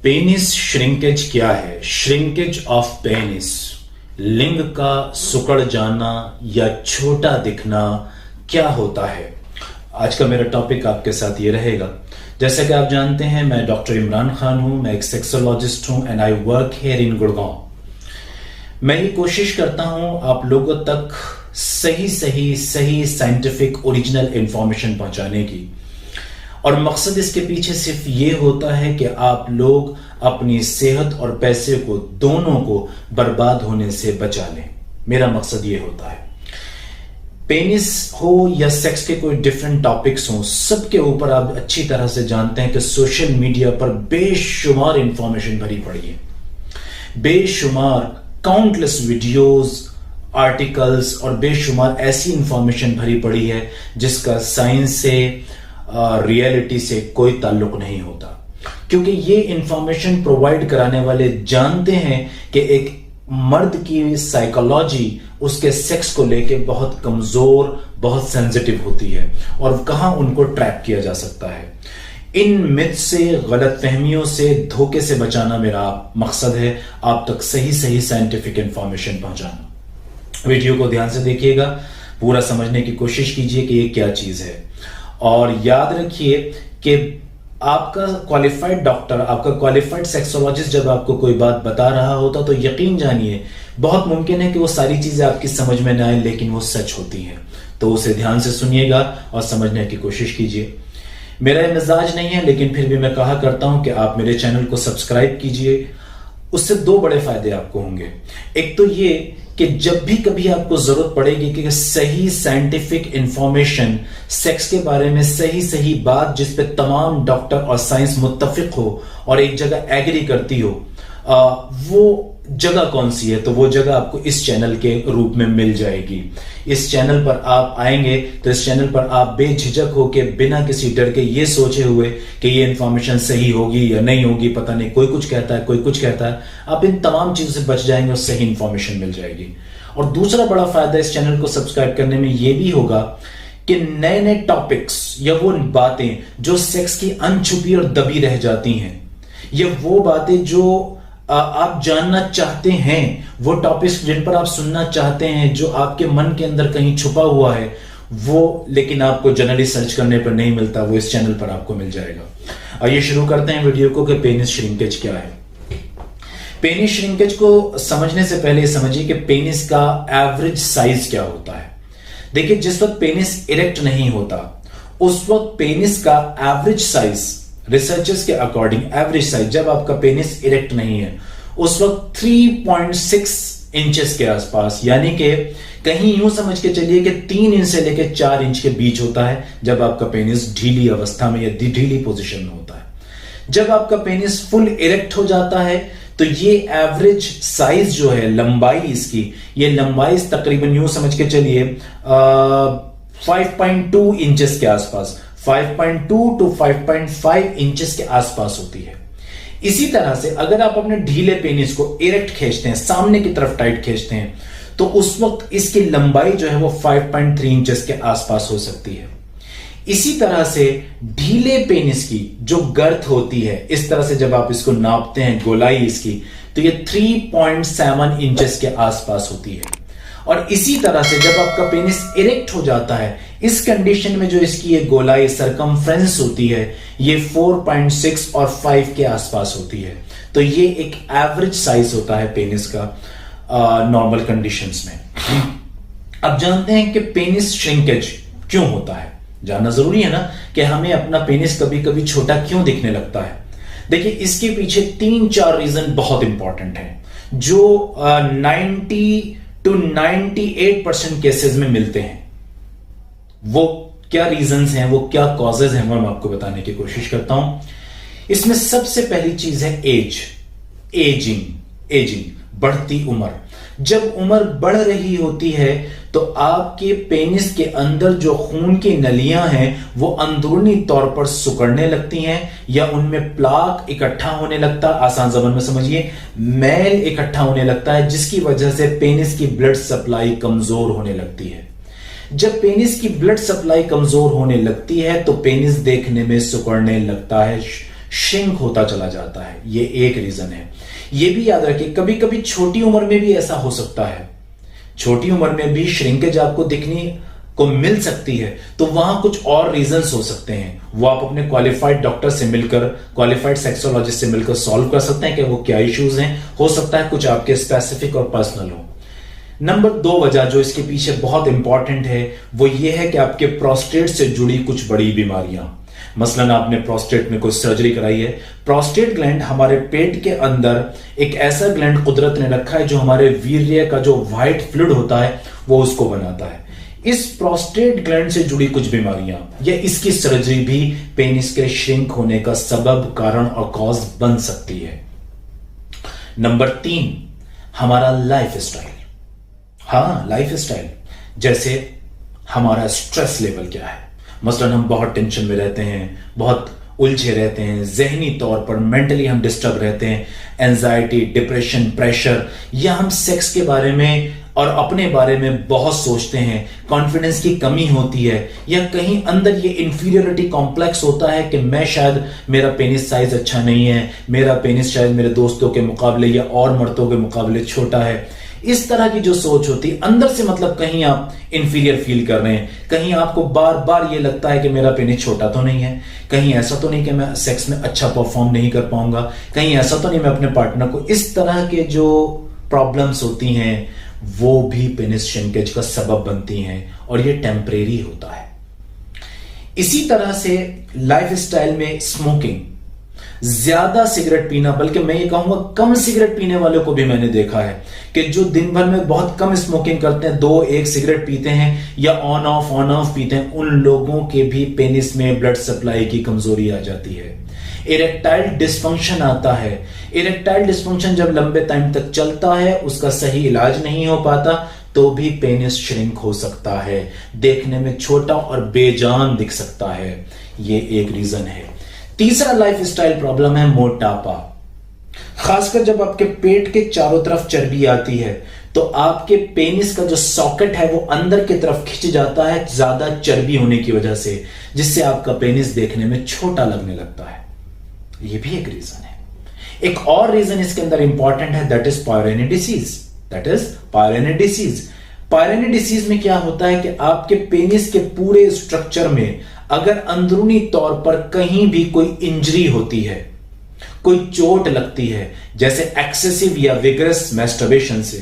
Penis shrinkage क्या है? Shrinkage of penis, लिंग का सुकड़ जाना या छोटा दिखना क्या होता है? आज का मेरा टॉपिक आपके साथ ये रहेगा। जैसे कि आप जानते हैं, मैं डॉक्टर इमरान खान हूं, मैं एक सेक्सोलॉजिस्ट हूं and I work here in Gurgaon. मैं ये कोशिश करता हूं आप लोगों तक सही साइंटिफिक ओरिजिनल इंफॉर्मेशन पहुंचाने की, और मकसद इसके पीछे सिर्फ ये होता है कि आप लोग अपनी सेहत और पैसे को दोनों को बर्बाद होने से बचा लें। मेरा मकसद ये होता है। पेनिस हो या सेक्स के कोई डिफरेंट टॉपिक्स हो, सबके ऊपर आप अच्छी तरह से जानते हैं कि सोशल मीडिया पर बेशुमार इंफॉर्मेशन भरी पड़ी है। बेशुमार काउंटलेस वीडियोस, आर्टिकल्स और बेशुमार ऐसी इंफॉर्मेशन भरी पड़ी है जिसका साइंस से रियलिटी से कोई ताल्लुक नहीं होता, क्योंकि ये इंफॉर्मेशन प्रोवाइड कराने वाले जानते हैं कि एक मर्द की साइकोलॉजी उसके सेक्स को लेके बहुत कमजोर, बहुत सेंसिटिव होती है और कहां उनको ट्रैप किया जा सकता है। इन मिथ से, गलतफहमियों से, धोखे से बचाना मेरा मकसद है। आप तक सही साइंटिफिक इंफॉर्मेशन पहुंचाना। वीडियो को ध्यान से देखिएगा, पूरा समझने की कोशिश कीजिए कि ये क्या चीज है, और याद रखिए कि आपका क्वालिफाइड डॉक्टर, आपका क्वालिफाइड सेक्सोलॉजिस्ट जब आपको कोई बात बता रहा होता तो यकीन जानिए बहुत मुमकिन है कि वो सारी चीजें आपकी समझ में ना आए, लेकिन वो सच होती हैं। तो उसे ध्यान से सुनिएगा और समझने की कोशिश कीजिए। मेरा यह मिजाज नहीं है, लेकिन फिर भी मैं कहा करता हूं कि आप मेरे चैनल को सब्सक्राइब कीजिए। उससे दो बड़े फायदे आपको होंगे। एक तो ये कि जब भी कभी आपको जरूरत पड़ेगी कि सही साइंटिफिक इंफॉर्मेशन, सेक्स के बारे में सही बात जिस पे तमाम डॉक्टर और साइंस मुत्तफिक हो और एक जगह एग्री करती हो, वो जगह कौन सी है? तो वो जगह आपको इस चैनल के रूप में मिल जाएगी। इस चैनल पर आप आएंगे तो इस चैनल पर आप बेझिझक होके, बिना किसी डर के, ये सोचे हुए कि ये इंफॉर्मेशन सही होगी या नहीं होगी, पता नहीं, कोई कुछ कहता है, कोई कुछ कहता है, आप इन तमाम चीजों से बच जाएंगे और सही इंफॉर्मेशन मिल जाएगी। और दूसरा बड़ा फायदा इस चैनल को सब्सक्राइब करने में यह भी होगा कि नए टॉपिक्स या वो बातें जो सेक्स की अनछुपी और दबी रह जाती हैं, या वो बातें जो आप जानना चाहते हैं, वो टॉपिक्स जिन पर आप सुनना चाहते हैं, जो आपके मन के अंदर कहीं छुपा हुआ है, वो लेकिन आपको जनरली सर्च करने पर नहीं मिलता, वो इस चैनल पर आपको मिल जाएगा। आइए शुरू करते हैं वीडियो को कि पेनिस श्रिंकेज क्या है। पेनिस श्रिंकेज को समझने से पहले समझिए कि पेनिस का एवरेज साइज क्या होता है। देखिए, जिस वक्त पेनिस इरेक्ट नहीं होता उस वक्त पेनिस का एवरेज साइज, रिसर्चर्स के अकॉर्डिंग एवरेज साइज जब आपका पेनिस इरेक्ट नहीं है उस वक्त 3.6 इंचेस के आसपास, यानी कि कहीं यूं समझ के चलिए कि 3 इंच से लेकर 4 इंच के बीच होता है जब आपका पेनिस ढीली अवस्था में या ढीली पोजीशन में होता है। जब आपका पेनिस फुल इरेक्ट हो जाता है तो ये एवरेज साइज जो है, लंबाई इसकी, ये लंबाई तकरीबन यूं समझ के चलिए 5.2 इंचेस के आसपास, 5.2 to 5.5 इंचेस के आसपास होती है। इसी तरह से अगर आप अपने ढीले पेनिस को इरेक्ट खींचते हैं, सामने की तरफ टाइट खींचते हैं, तो उस वक्त इसकी लंबाई जो है वो 5.3 इंचेस के आसपास हो सकती है। इसी तरह से ढीले पेनिस की जो गर्थ होती है, इस तरह से जब आप इसको नापते हैं, गोलाई इसकी, तो ये 3.7 इंचेस के आसपास होती है। और इसी तरह से जब आपका पेनिस इरेक्ट हो जाता है, इस कंडीशन में जो इसकी ये गोलाई, सरकमफ्रेंस होती है, ये 4.6 और 5 के आसपास होती है। तो ये एक एवरेज साइज होता है पेनिस का नॉर्मल कंडीशंस में। अब जानते हैं कि पेनिस श्रिंकेज क्यों होता है। जानना जरूरी है ना कि हमें अपना पेनिस कभी कभी छोटा क्यों दिखने लगता है। देखिए, इसके पीछे 3-4 रीजन बहुत इंपॉर्टेंट हैं, जो 90 to 98% केसेस में मिलते हैं। वो क्या रीजंस हैं, वो क्या कॉजेज हैं, वो मैं आपको बताने की कोशिश करता हूं। इसमें सबसे पहली चीज है एजिंग, बढ़ती उम्र। जब उम्र बढ़ रही होती है तो आपके पेनिस के अंदर जो खून की नलियां हैं वो अंदरूनी तौर पर सिकुड़ने लगती हैं, या उनमें प्लाक इकट्ठा होने लगता, आसान जबान में समझिए, मैल इकट्ठा होने लगता है, जिसकी वजह से पेनिस की ब्लड सप्लाई कमजोर होने लगती है। जब पेनिस की ब्लड सप्लाई कमजोर होने लगती है तो पेनिस देखने में सिकुड़ने लगता है, श्रिंक होता चला जाता है। ये एक रीजन है। ये भी याद रखिए, कभी कभी छोटी उम्र में भी ऐसा हो सकता है, छोटी उम्र में भी श्रिंकेज आपको दिखने को मिल सकती है, तो वहां कुछ और रीजंस हो सकते हैं। वो आप अपने क्वालिफाइड डॉक्टर से मिलकर, क्वालिफाइड सेक्सोलॉजिस्ट से मिलकर सॉल्व कर सकते हैं कि वो क्या इश्यूज हैं। हो सकता है कुछ आपके स्पेसिफिक और पर्सनल हो। नंबर 2 वजह जो इसके पीछे बहुत इंपॉर्टेंट है वो ये है कि आपके प्रोस्टेट से जुड़ी कुछ बड़ी बीमारियां, मसलन आपने प्रोस्टेट में कोई सर्जरी कराई है। प्रोस्टेट ग्लैंड हमारे पेट के अंदर एक ऐसा ग्लैंड कुदरत ने रखा है जो हमारे वीर्य का जो व्हाइट फ्लूइड होता है वो उसको बनाता है। इस प्रोस्टेट ग्लैंड से जुड़ी कुछ बीमारियां या इसकी सर्जरी भी पेनिस के श्रिंक होने का सबब, कारण और कॉज बन सकती है। नंबर 3, हमारा लाइफ स्टाइल। हाँ, लाइफ स्टाइल, जैसे हमारा स्ट्रेस लेवल क्या है। मसलन हम बहुत टेंशन में रहते हैं, बहुत उलझे रहते हैं, जहनी तौर पर मेंटली हम डिस्टर्ब रहते हैं, एंजाइटी, डिप्रेशन, प्रेशर, या हम सेक्स के बारे में और अपने बारे में बहुत सोचते हैं, कॉन्फिडेंस की कमी होती है, या कहीं अंदर ये इंफीरियरिटी कॉम्प्लेक्स होता है कि मैं शायद, मेरा पेनिस साइज अच्छा नहीं है, मेरा पेनिस शायद मेरे दोस्तों के मुकाबले या और मर्दों के मुकाबले छोटा है। इस तरह की जो सोच होती है अंदर से, मतलब कहीं आप इंफीरियर फील कर रहे हैं, कहीं आपको बार बार ये लगता है कि मेरा पेनिस छोटा तो नहीं है, कहीं ऐसा तो नहीं कि मैं सेक्स में अच्छा परफॉर्म नहीं कर पाऊंगा, कहीं ऐसा तो नहीं मैं अपने पार्टनर को, इस तरह के जो प्रॉब्लम्स होती हैं वो भी पेनिस श्रिंकेज का सबब बनती हैं और ये टेम्परेरी होता है। इसी तरह से लाइफस्टाइल में स्मोकिंग, ज्यादा सिगरेट पीना, बल्कि मैं ये कहूंगा कम सिगरेट पीने वालों को भी मैंने देखा है कि जो दिन भर में बहुत कम स्मोकिंग करते हैं, 2-1 सिगरेट पीते हैं या ऑन ऑफ पीते हैं, उन लोगों के भी पेनिस में ब्लड सप्लाई की कमजोरी आ जाती है। इरेक्टाइल डिस्फंक्शन आता है। इरेक्टाइल डिस्फंक्शन जब लंबे टाइम तक चलता है, उसका सही इलाज नहीं हो पाता, तो भी पेनिस श्रिंक हो सकता है, देखने में छोटा और बेजान दिख सकता है। ये एक रीजन है। तीसरा लाइफस्टाइल प्रॉब्लम है मोटापा। खासकर जब आपके पेट के चारों तरफ चर्बी आती है तो आपके पेनिस का जो सॉकेट है वो अंदर की तरफ खिंच जाता है, ज्यादा चर्बी होने की वजह से, जिससे आपका पेनिस देखने में छोटा लगने लगता है। ये भी एक रीजन है। एक और रीजन इसके अंदर इंपॉर्टेंट है, दैट इज पायरेनी डिसीज। पायरेनी डिसीज में क्या होता है कि आपके पेनिस के पूरे स्ट्रक्चर में अगर अंदरूनी तौर पर कहीं भी कोई इंजरी होती है, कोई चोट लगती है, जैसे एक्सेसिव या विगरस मैस्टरबेशन से,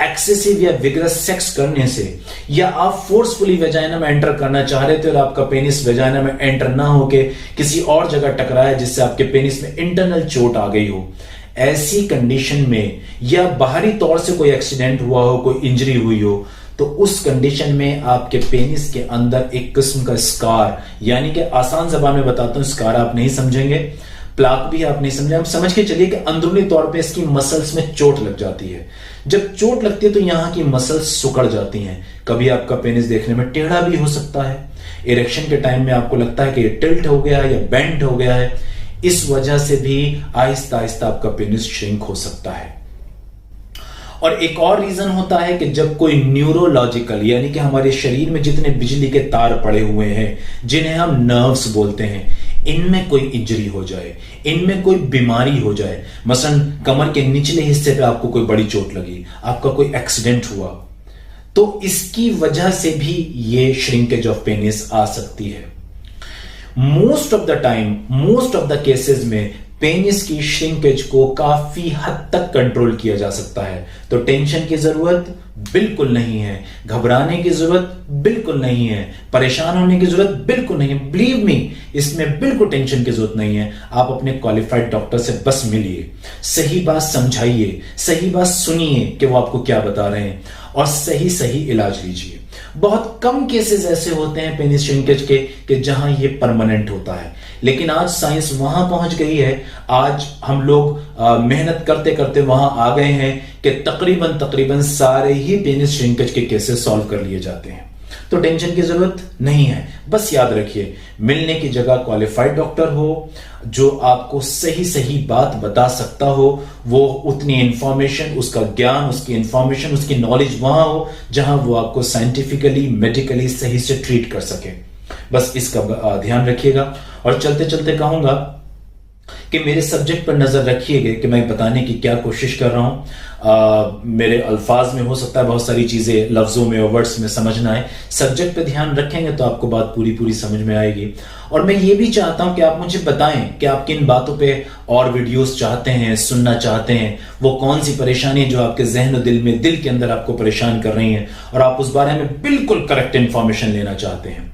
एक्सेसिव या विगरस सेक्स करने से, या आप फोर्सफुली वेजाइना में एंटर करना चाह रहे थे और आपका पेनिस वेजाइना में एंटर ना होके किसी और जगह टकराया जिससे आपके पेनिस में इंटरनल चोट आ गई हो, ऐसी कंडीशन में, या बाहरी तौर से कोई एक्सीडेंट हुआ हो, कोई इंजरी हुई हो, तो उस कंडीशन में आपके पेनिस के अंदर एक किस्म का स्कार, यानी कि आसान ज़बान में बताता हूं, स्कार आप नहीं समझेंगे, प्लाक भी आप नहीं समझेंगे, आप समझ के चलिए कि अंदरूनी तौर पे इसकी मसल्स में चोट लग जाती है। जब चोट लगती है तो यहां की मसल्स सिकुड़ जाती हैं। कभी आपका पेनिस देखने में टेढ़ा भी हो सकता है, इरेक्शन के टाइम में आपको लगता है कि ये टिल्ट हो गया है या बेंड हो गया है। इस वजह से भी आहिस्ता आहिस्ता आपका पेनिस श्रिंक हो सकता है। और एक और रीजन होता है कि जब कोई न्यूरोलॉजिकल, यानी कि हमारे शरीर में जितने बिजली के तार पड़े हुए हैं, जिन्हें हम नर्व्स बोलते हैं, इनमें कोई इंजरी हो जाए, इनमें कोई बीमारी हो जाए, मसलन कमर के निचले हिस्से पे आपको कोई बड़ी चोट लगी, आपका कोई एक्सीडेंट हुआ, तो इसकी वजह से भी ये श्रिंकेज ऑफ पेनिस आ सकती है। Most of the time, most of the cases में पेनिस की श्रिंकेज को काफी हद तक कंट्रोल किया जा सकता है। तो टेंशन की जरूरत बिल्कुल नहीं है, घबराने की जरूरत बिल्कुल नहीं है, परेशान होने की जरूरत बिल्कुल नहीं है। बिलीव मी, इसमें बिल्कुल टेंशन की जरूरत नहीं है। आप अपने क्वालिफाइड डॉक्टर से बस मिलिए, सही बात समझाइए, सही बात सुनिए कि वो आपको क्या बता रहे हैं, और सही सही इलाज लीजिए। बहुत कम केसेस ऐसे होते हैं पेनिस श्रिंकेज के कि जहां ये परमानेंट होता है, लेकिन आज साइंस वहां पहुंच गई है, आज हम लोग मेहनत करते करते वहां आ गए हैं कि तकरीबन सारे ही पेनिस श्रिंकेज के केसेस सॉल्व कर लिए जाते हैं। तो टेंशन की जरूरत नहीं है। बस याद रखिए, मिलने की जगह क्वालिफाइड डॉक्टर हो जो आपको सही सही बात बता सकता हो, वो उतनी इंफॉर्मेशन, उसका ज्ञान, उसकी इंफॉर्मेशन, उसकी नॉलेज वहां हो जहां वो आपको साइंटिफिकली, मेडिकली सही से ट्रीट कर सके। बस इसका ध्यान रखिएगा। और चलते चलते कहूंगा, कि मेरे सब्जेक्ट पर नजर रखिएगा कि मैं बताने की क्या कोशिश कर रहा हूं। मेरे अल्फाज में हो सकता है बहुत सारी चीजें लफ्जों में और वर्ड्स में समझ ना आए। सब्जेक्ट पे ध्यान रखेंगे तो आपको बात पूरी पूरी समझ में आएगी। और मैं ये भी चाहता हूं कि आप मुझे बताएं कि आप किन बातों पे और वीडियोस चाहते हैं, सुनना चाहते हैं। वो कौन सी परेशानी है जो आपके जहन और दिल के अंदर आपको परेशान कर रही है और आप उस बारे में बिल्कुल करेक्ट इंफॉर्मेशन लेना चाहते हैं।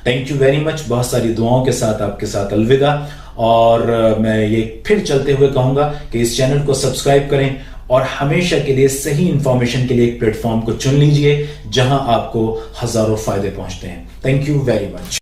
Thank you very much. बहुत सारी दुआओं के साथ आपके साथ अलविदा। और मैं ये फिर चलते हुए कहूंगा कि इस चैनल को सब्सक्राइब करें और हमेशा के लिए सही इंफॉर्मेशन के लिए एक प्लेटफॉर्म को चुन लीजिए जहां आपको हजारों फायदे पहुंचते हैं। Thank you very much.